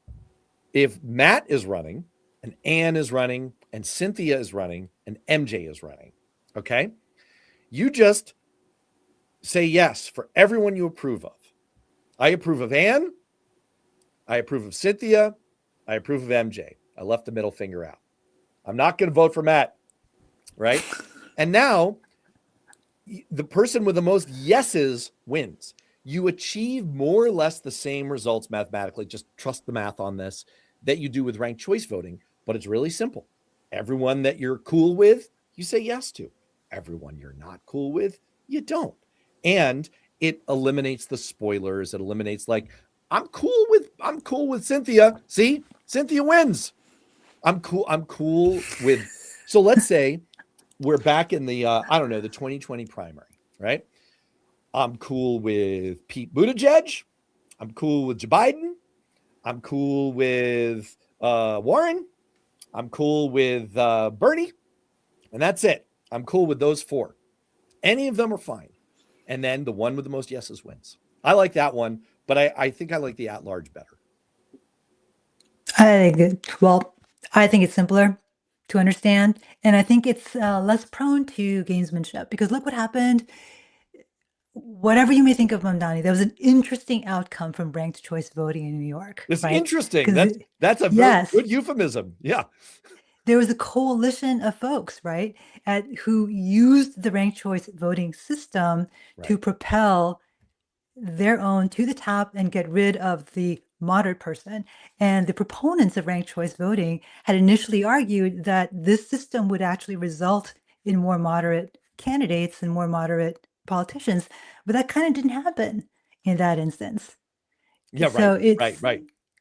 Matt is running, and Anne is running, and Cynthia is running, and MJ is running, okay? You just say yes for everyone you approve of. I approve of Anne. I approve of Cynthia. I approve of MJ. I left the middle finger out. I'm not going to vote for Matt, right? And now the person with the most yeses wins. You achieve more or less the same results mathematically. Just trust the math on this that you do with ranked choice voting, but it's really simple. Everyone that you're cool with, you say yes to. Everyone you're not cool with, you don't. And it eliminates the spoilers. It eliminates like, I'm cool with Cynthia. See, Cynthia wins. I'm cool with, so let's say we're back in the, the 2020 primary, right? I'm cool with Pete Buttigieg. I'm cool with Joe Biden. I'm cool with Warren. I'm cool with Bernie. And that's it. I'm cool with those four. Any of them are fine. And then the one with the most yeses wins. I like that one, but I think I like the at-large better. I think it's simpler to understand. And I think it's less prone to gamesmanship because look what happened. Whatever you may think of Mamdani, there was an interesting outcome from ranked choice voting in New York, It's right? interesting. Because That's a very good euphemism. Yeah. There was a coalition of folks, right, who used the ranked choice voting system to propel their own to the top and get rid of the moderate person. And the proponents of ranked choice voting had initially argued that this system would actually result in more moderate candidates and more moderate politicians, but that kind of didn't happen in that instance. Yeah, So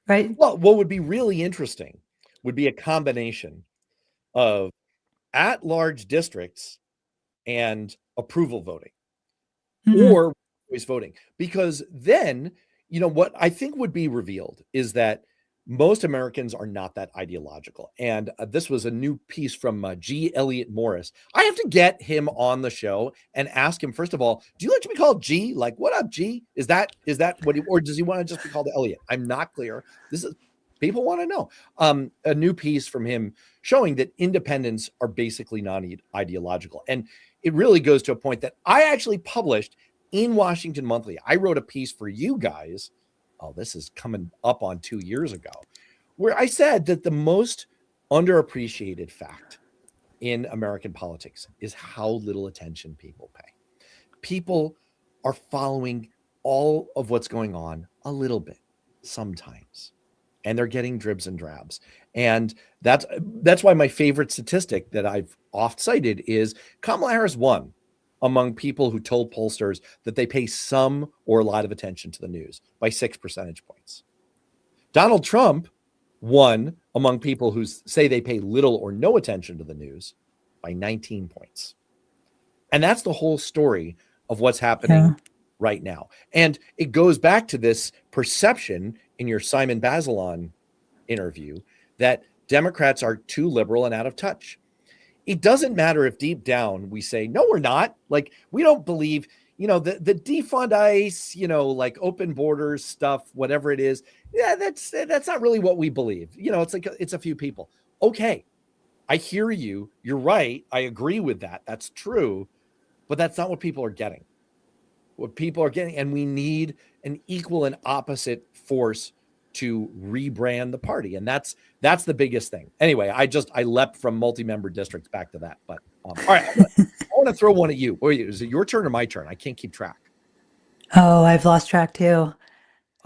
right. Well, what would be really interesting would be a combination of at-large districts and approval voting or choice voting, because then, what I think would be revealed is that most Americans are not that ideological. And this was a new piece from G. Elliott Morris. I have to get him on the show and ask him, first of all, do you like to be called G? Like, what up, G? Is that what or does he want to just be called Elliott? I'm not clear. People want to know. A new piece from him showing that independents are basically non-ideological. And it really goes to a point that I actually published in Washington Monthly. I wrote a piece for you guys. Oh, this is coming up on 2 years ago, where I said that the most underappreciated fact in American politics is how little attention people pay. People are following all of what's going on a little bit sometimes, and they're getting dribs and drabs. And that's why my favorite statistic that I've oft cited is Kamala Harris won among people who told pollsters that they pay some or a lot of attention to the news by 6 percentage points. Donald Trump won among people who say they pay little or no attention to the news by 19 points. And that's the whole story of what's happening right now. And it goes back to this perception in your Simon Bazelon interview that Democrats are too liberal and out of touch. It doesn't matter if deep down we say, no, we're not. Like, we don't believe, the defund ICE, like open borders stuff, whatever it is. Yeah, that's not really what we believe. It's like, it's a few people. Okay, I hear you. You're right. I agree with that. That's true. But that's not what people are getting. What people are getting, and we need an equal and opposite force to rebrand the party. And that's the biggest thing. Anyway, I leapt from multi-member districts back to that. But all right, I want to throw one at you. Is it your turn or my turn? I can't keep track. Oh, I've lost track too.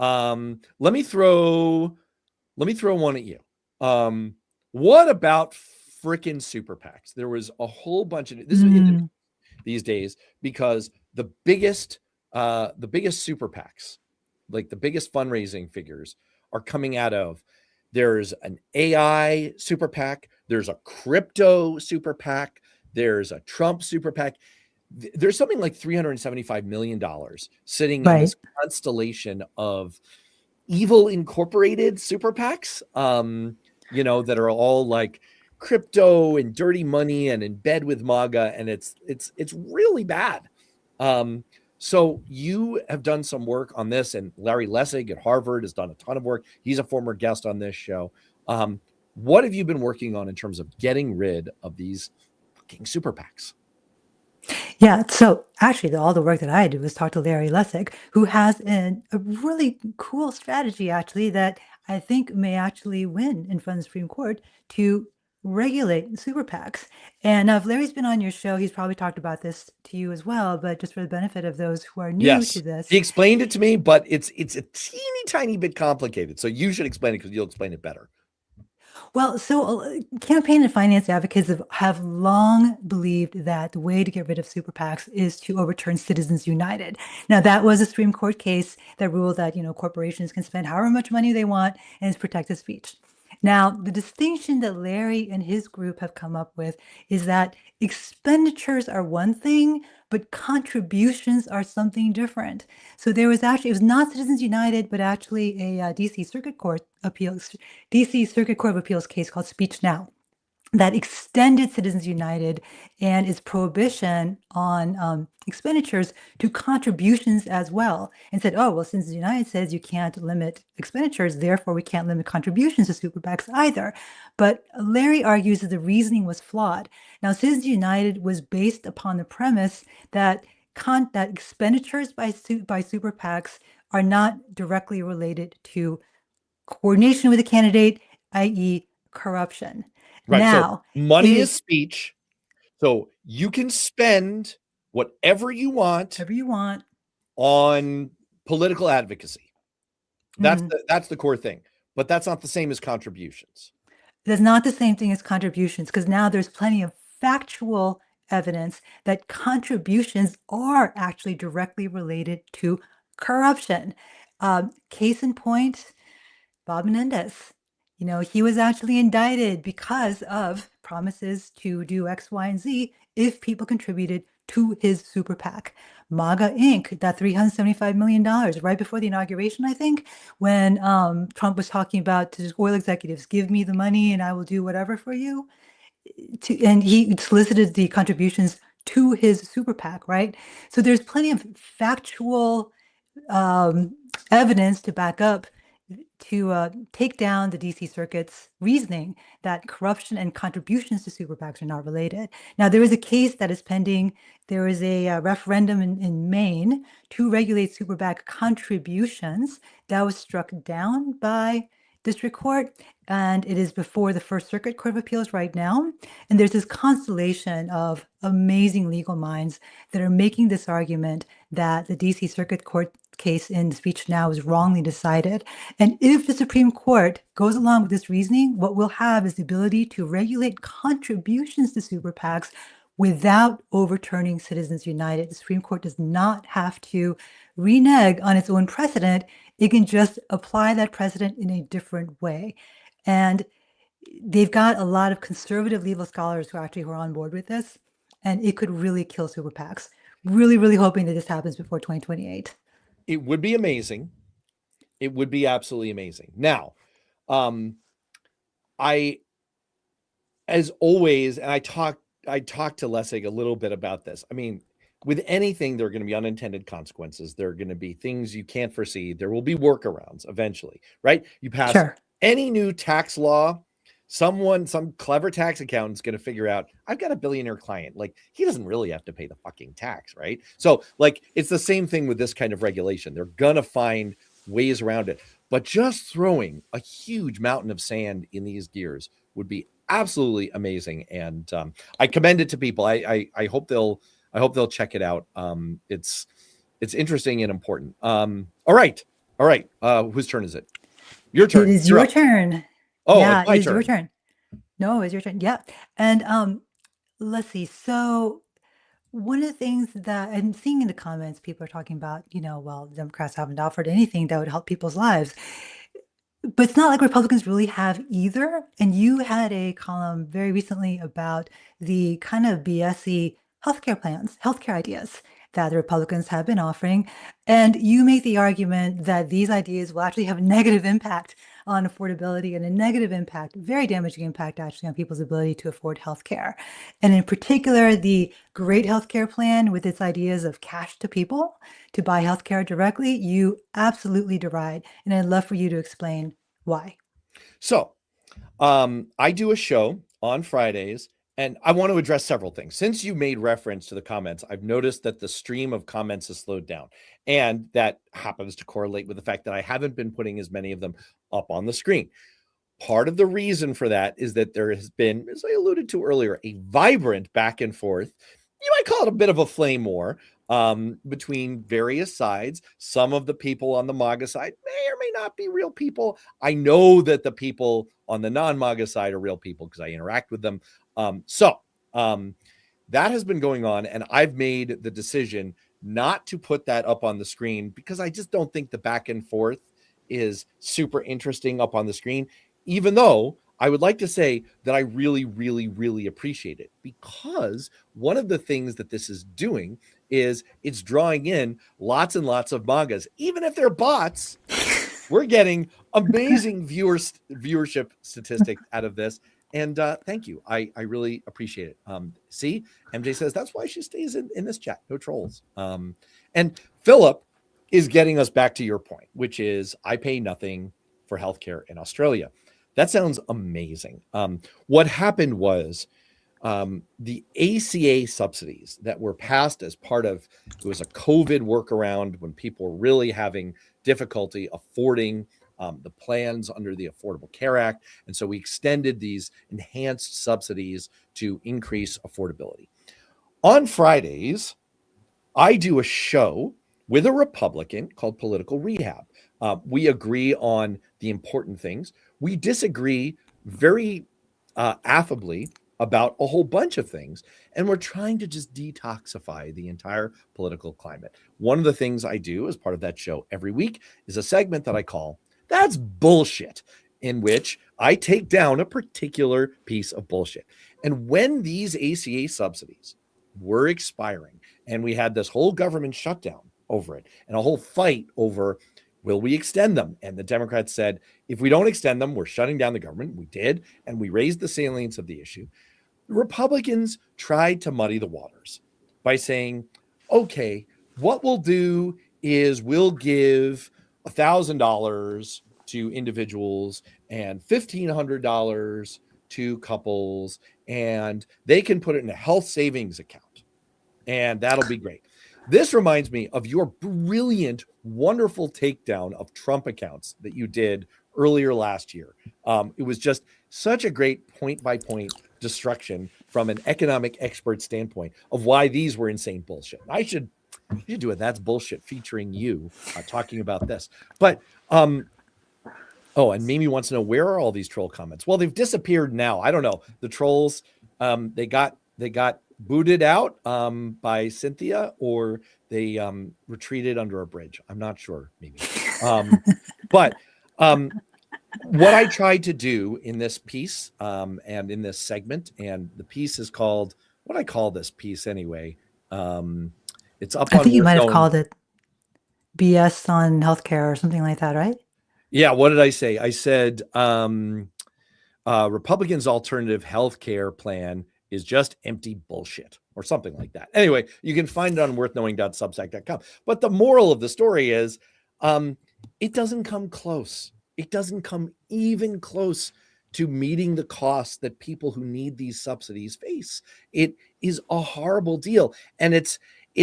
Let me throw one at you. What about freaking super PACs? There was a whole bunch of this is these days because the biggest super PACs, like the biggest fundraising figures, are coming out of. There's an AI super PAC. There's a crypto super PAC. There's a Trump super PAC. There's something like $375 million sitting in Right. this constellation of evil incorporated super PACs, that are all like crypto and dirty money and in bed with MAGA, and it's really bad. So you have done some work on this, and Larry Lessig at Harvard has done a ton of work. He's a former guest on this show. What have you been working on in terms of getting rid of these fucking super PACs? Yeah, so actually, all the work that I did was talk to Larry Lessig, who has a really cool strategy, actually, that I think may actually win in front of the Supreme Court to regulate super PACs. And if Larry's been on your show, he's probably talked about this to you as well, but just for the benefit of those who are new to Yes, he this, explained it to me, but it's a teeny tiny bit complicated. So you should explain it because you'll explain it better. well, so campaign and finance advocates have long believed that the way to get rid of super PACs is to overturn Citizens United. Now, that was a Supreme Court case that ruled that, corporations can spend however much money they want and it's protected speech. Now, the distinction that Larry and his group have come up with is that expenditures are one thing, but contributions are something different. So it was not Citizens United, but actually a DC Circuit Court of Appeals case called Speech Now that extended Citizens United and its prohibition on expenditures to contributions as well, and said, oh, well, Citizens United says you can't limit expenditures, therefore we can't limit contributions to super PACs either. But Larry argues that the reasoning was flawed. Now, Citizens United was based upon the premise that that expenditures by super PACs are not directly related to coordination with a candidate, i.e., corruption. Right. So Now, it money is is speech. So you can spend whatever you want whatever you want. on political advocacy. That's Mm. the core thing. But that's not the same as contributions. That's not the same thing as contributions because now there's plenty of factual evidence that contributions are actually directly related to corruption. Case in point, Bob Menendez. He was actually indicted because of promises to do X, Y, and Z if people contributed to his super PAC. MAGA Inc., that $375 million right before the inauguration, I think, when Trump was talking about to oil executives, give me the money and I will do whatever for you. And he solicited the contributions to his super PAC, right? So there's plenty of factual um, evidence to back up to take down the DC Circuit's reasoning that corruption and contributions to super PACs are not related. Now, there is a case that is pending. There is a referendum in Maine to regulate super PAC contributions that was struck down by district court, and it is before the First Circuit Court of Appeals right now. And there's this constellation of amazing legal minds that are making this argument that the DC Circuit Court case in Speech Now is wrongly decided. And if the Supreme Court goes along with this reasoning, what we'll have is the ability to regulate contributions to super PACs without overturning Citizens United. The Supreme Court does not have to renege on its own precedent. It can just apply that precedent in a different way. And they've got a lot of conservative legal scholars who are on board with this, and it could really kill super PACs. Really, really hoping that this happens before 2028. It would be amazing. It would be absolutely amazing. Now, I, as always, and I talked to Lessig a little bit about this. I mean, with anything, there are going to be unintended consequences. There are going to be things you can't foresee. There will be workarounds eventually, right? You pass Sure. any new tax law, some clever tax accountant's going to figure out, I've got a billionaire client. Like, he doesn't really have to pay the fucking tax, right? So, like, it's the same thing with this kind of regulation. They're going to find ways around it. But just throwing a huge mountain of sand in these gears would be absolutely amazing. And I commend it to people. I hope they'll check it out. It's interesting and important. All right. Whose turn is it? Your turn. It is You're your up. turn. Oh, Yeah, it's it my is your turn. turn. No, it's your turn. Yeah. And let's see. So One of the things that I'm seeing in the comments, people are talking about, well, Democrats haven't offered anything that would help people's lives. But it's not like Republicans really have either. And you had a column very recently about the kind of BS-y healthcare plans, healthcare ideas that the Republicans have been offering. And you make the argument that these ideas will actually have a negative impact on affordability and a negative impact, very damaging impact actually on people's ability to afford healthcare. And in particular, the great healthcare plan with its ideas of cash to people to buy healthcare directly, you absolutely deride. And I'd love for you to explain why. So, I do a show on Fridays, and I want to address several things. Since you made reference to the comments, I've noticed that the stream of comments has slowed down, and that happens to correlate with the fact that I haven't been putting as many of them up on the screen. Part of the reason for that is that there has been, as I alluded to earlier, a vibrant back and forth. You might call it a bit of a flame war between various sides. Some of the people on the MAGA side may or may not be real people. I know that the people on the non-MAGA side are real people because I interact with them. So that has been going on, and I've made the decision not to put that up on the screen because I just don't think the back and forth is super interesting up on the screen, even though I would like to say that I really, really, really appreciate it, because one of the things that this is doing is it's drawing in lots and lots of MAGAs. Even if they're bots, we're getting amazing viewership statistics out of this. And thank you. I really appreciate it. See, MJ says that's why she stays in this chat. No trolls. And Philip is getting us back to your point, which is I pay nothing for healthcare in Australia. That sounds amazing. What happened was the ACA subsidies that were passed as part of, it was a COVID workaround when people were really having difficulty affording the plans under the Affordable Care Act. And so we extended these enhanced subsidies to increase affordability. On Fridays, I do a show with a Republican called Political Rehab. We agree on the important things. We disagree very affably about a whole bunch of things. And we're trying to just detoxify the entire political climate. One of the things I do as part of that show every week is a segment that I call That's Bullshit, in which I take down a particular piece of bullshit. And when these ACA subsidies were expiring, and we had this whole government shutdown over it and a whole fight over, will we extend them? And the Democrats said, if we don't extend them, we're shutting down the government. We did. And we raised the salience of the issue. The Republicans tried to muddy the waters by saying, okay, what we'll do is we'll give $1,000 to individuals and $1,500 to couples, and they can put it in a health savings account. And that'll be great. This reminds me of your brilliant, wonderful takedown of Trump accounts that you did earlier last year. It was just such a great point-by-point destruction from an economic expert standpoint of why these were insane bullshit. I should do it. That's bullshit featuring you talking about this. But oh, and Mimi wants to know, where are all these troll comments? Well, they've disappeared now. I don't know. The trolls, they got booted out by Cynthia, or they retreated under a bridge. I'm not sure, Mimi. But what I tried to do in this piece and in this segment, and the piece is called, what I call this piece anyway. It's up I on think you Worth might have Knowing. called it BS on healthcare or something like that, right? Yeah, what did I say? I said Republicans' alternative health care plan is just empty bullshit or something like that. Anyway, you can find it on worthknowing.substack.com. But the moral of the story is it doesn't come close. It doesn't come even close to meeting the costs that people who need these subsidies face. It is a horrible deal. And it's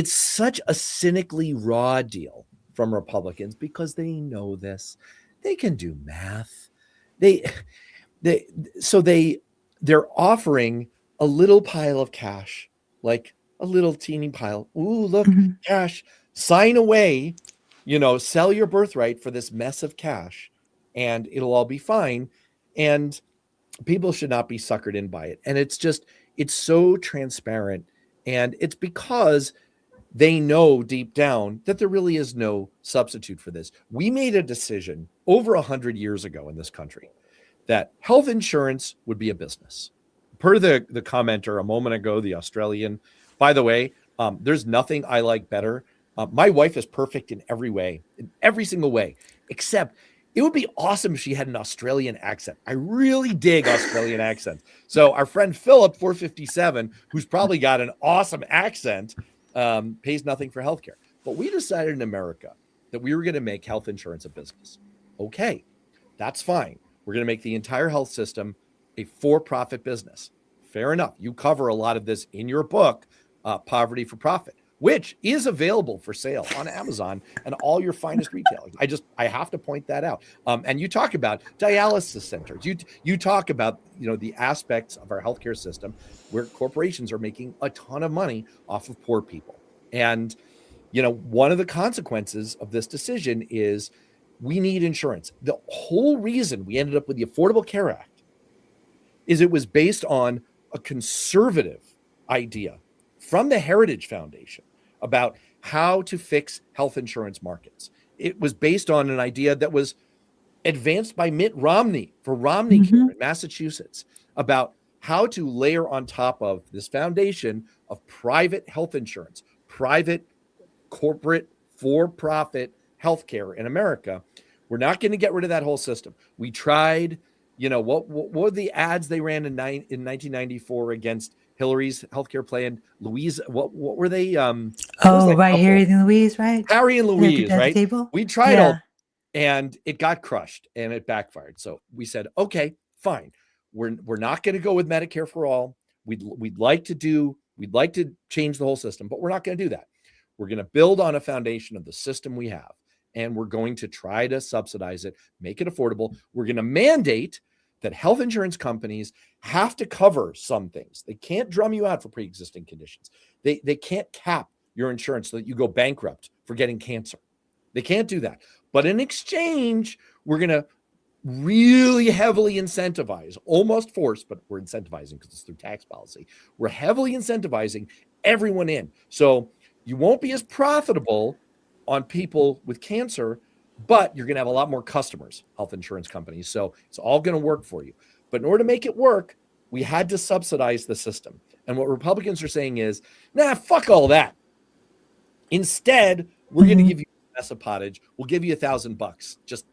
such a cynically raw deal from Republicans because they know this. They can do math. They they so they're offering a little pile of cash, like a little teeny pile. Ooh, look, Mhm. cash. Sign away, sell your birthright for this mess of cash, and it'll all be fine. And people should not be suckered in by it. And it's so transparent And it's because they know deep down that there really is no substitute for this. We made a decision over 100 years ago in this country that health insurance would be a business. Per the commenter a moment ago, the Australian, by the way, there's nothing I like better. My wife is perfect in every way, in every single way, except it would be awesome if she had an Australian accent. I really dig Australian accents. So our friend Philip, 457, who's probably got an awesome accent, pays nothing for healthcare. But we decided in America that we were going to make health insurance a business. Okay, that's fine. We're going to make the entire health system a for-profit business. Fair enough. You cover a lot of this in your book, Poverty for Profit, which is available for sale on Amazon and all your finest retailers. I have to point that out. And you talk about dialysis centers. You talk about, the aspects of our healthcare system where corporations are making a ton of money off of poor people. And, one of the consequences of this decision is we need insurance. The whole reason we ended up with the Affordable Care Act is it was based on a conservative idea from the Heritage Foundation about how to fix health insurance markets. It was based on an idea that was advanced by Mitt Romney for Romney Care in Massachusetts about how to layer on top of this foundation of private health insurance, private corporate for-profit healthcare in America. We're not going to get rid of that whole system. We tried, what were the ads they ran in 1994 against Hillary's healthcare plan? Louise, what were they? What was Oh, that right. couple? Harry and Louise, right? Harry and Louise, At the right? table. We tried all, Yeah. and it got crushed and it backfired. So we said, okay, fine. We're not going to go with Medicare for all. We'd like to change the whole system, but we're not going to do that. We're going to build on a foundation of the system we have, and we're going to try to subsidize it, make it affordable. We're going to mandate that health insurance companies have to cover some things. They can't drum you out for pre-existing conditions. They can't cap your insurance so that you go bankrupt for getting cancer. They can't do that. But in exchange, we're going to really heavily incentivize, almost force, but we're incentivizing because it's through tax policy. We're heavily incentivizing everyone in. So you won't be as profitable on people with cancer, but you're going to have a lot more customers, health insurance companies. So it's all going to work for you. But in order to make it work, we had to subsidize the system. And what Republicans are saying is, nah, fuck all that. Instead, we're going to give you a mess of pottage. We'll give you $1,000. Just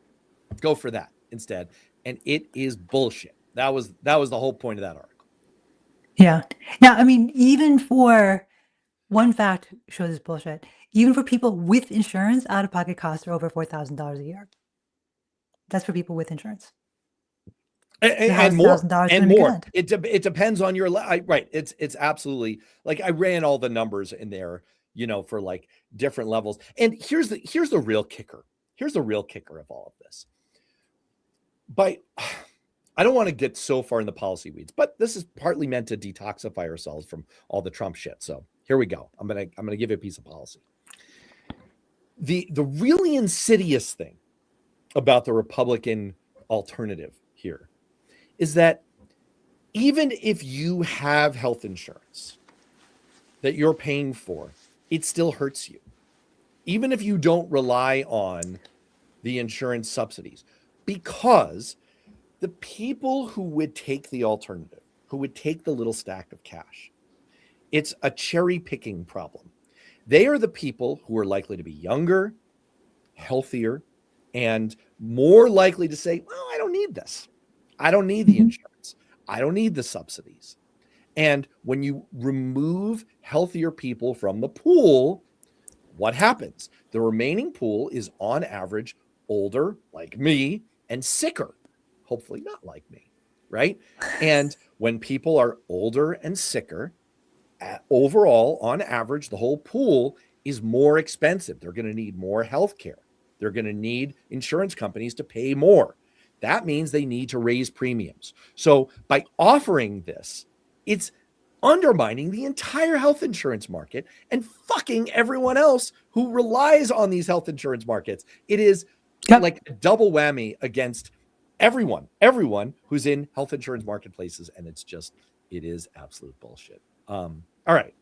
go for that instead. And it is bullshit. That was the whole point of that article. Yeah. Now, I mean, even for one fact shows it's bullshit. Even for people with insurance, out-of-pocket costs are over $4,000 a year. That's for people with insurance. Your house And more $1,000 and to make more. rent. It depends on your right. It's absolutely, like, I ran all the numbers in there, for like different levels. And here's the real kicker. Here's the real kicker of all of this. I don't want to get so far in the policy weeds, but this is partly meant to detoxify ourselves from all the Trump shit. So here we go. I'm gonna give you a piece of policy. The really insidious thing about the Republican alternative here is that even if you have health insurance that you're paying for, it still hurts you. Even if you don't rely on the insurance subsidies, because the people who would take the alternative, who would take the little stack of cash, it's a cherry picking problem. They are the people who are likely to be younger, healthier, and more likely to say, well, I don't need this. I don't need the insurance. I don't need the subsidies. And when you remove healthier people from the pool, what happens? The remaining pool is on average older, like me, and sicker, hopefully not like me, right? And when people are older and sicker, overall, on average, the whole pool is more expensive. They're going to need more health care. They're going to need insurance companies to pay more. That means they need to raise premiums. So by offering this, it's undermining the entire health insurance market and fucking everyone else who relies on these health insurance markets. It is like a double whammy against everyone who's in health insurance marketplaces. And it is absolute bullshit. All right.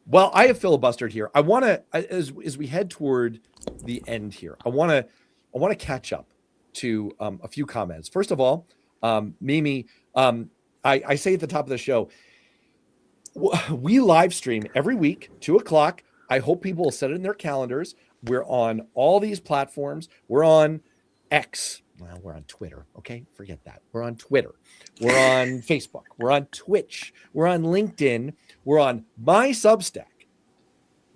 Well, I have filibustered here. I want to, as we head toward the end here, I want to catch up to a few comments. First of all, Mimi, I say at the top of the show, we live stream every week, 2:00. I hope people will set it in their calendars. We're on all these platforms. We're on X. Well, we're on Twitter. Okay, forget that. We're on Twitter. We're on Facebook. We're on Twitch. We're on LinkedIn. We're on my Substack,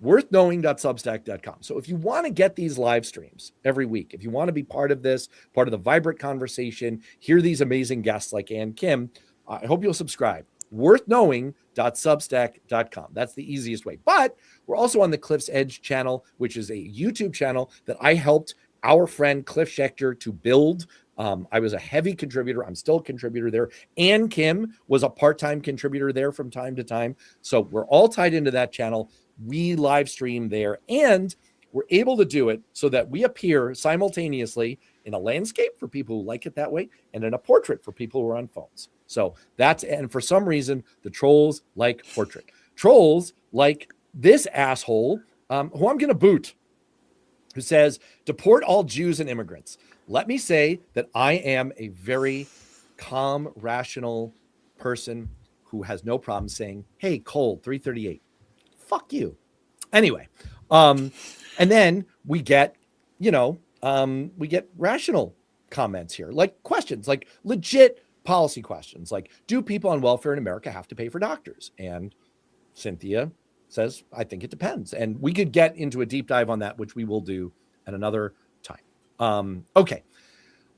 worthknowing.substack.com. So if you want to get these live streams every week, if you want to be part of this, part of the vibrant conversation, hear these amazing guests like Ann Kim, I hope you'll subscribe. worthknowing.substack.com. That's the easiest way. But we're also on the Cliff's Edge channel, which is a YouTube channel that I helped our friend Cliff Schechter to build. I was a heavy contributor. I'm still a contributor there. Ann Kim was a part-time contributor there from time to time. So we're all tied into that channel. We live stream there, and we're able to do it so that we appear simultaneously in a landscape for people who like it that way and in a portrait for people who are on phones. So and for some reason, the trolls like portrait. Trolls like this asshole who I'm going to boot, who says, deport all Jews and immigrants. Let me say that I am a very calm, rational person who has no problem saying, hey, cold, 338. Fuck you. Anyway, and then we get, we get rational comments here, like questions, like legit policy questions, like, do people on welfare in America have to pay for doctors? And Cynthia says, I think it depends. And we could get into a deep dive on that, which we will do at another time. Okay.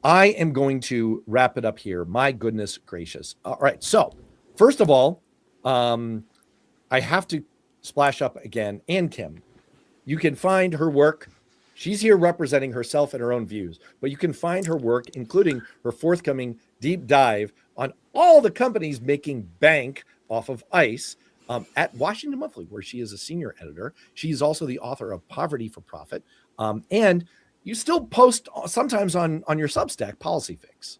I am going to wrap it up here. My goodness gracious. All right. So first of all, I have to splash up again. Ann Kim, you can find her work. She's here representing herself and her own views, but you can find her work, including her forthcoming deep dive on all the companies making bank off of ICE, at Washington Monthly, where she is a senior editor. She's also the author of Poverty for Profit. And you still post sometimes on your Substack, Policy Fix.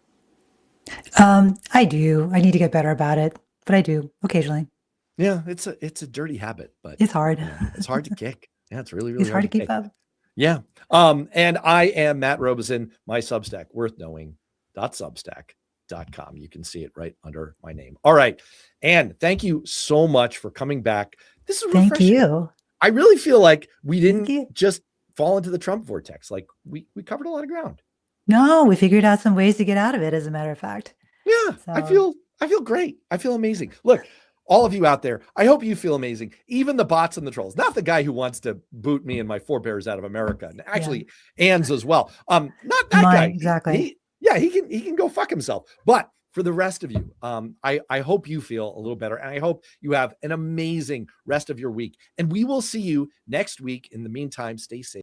I do. I need to get better about it, but I do occasionally. Yeah, it's a dirty habit, but It's hard. It's hard to kick. Yeah, it's really, really It's hard to keep up. Yeah. And I am Matt Robeson, my Substack, worthknowing.substack.com. You can see it right under my name. All right. And thank you so much for coming back. This is refreshing. Thank you. I really feel like we didn't just fall into the Trump vortex. Like we covered a lot of ground. No, we figured out some ways to get out of it, as a matter of fact. Yeah. So. I feel great. I feel amazing. Look, all of you out there, I hope you feel amazing. Even the bots and the trolls, not the guy who wants to boot me and my forebears out of America. And actually, Ann's as well. Not that guy. Exactly. He can go fuck himself. But for the rest of you, I hope you feel a little better. And I hope you have an amazing rest of your week. And we will see you next week. In the meantime, stay safe.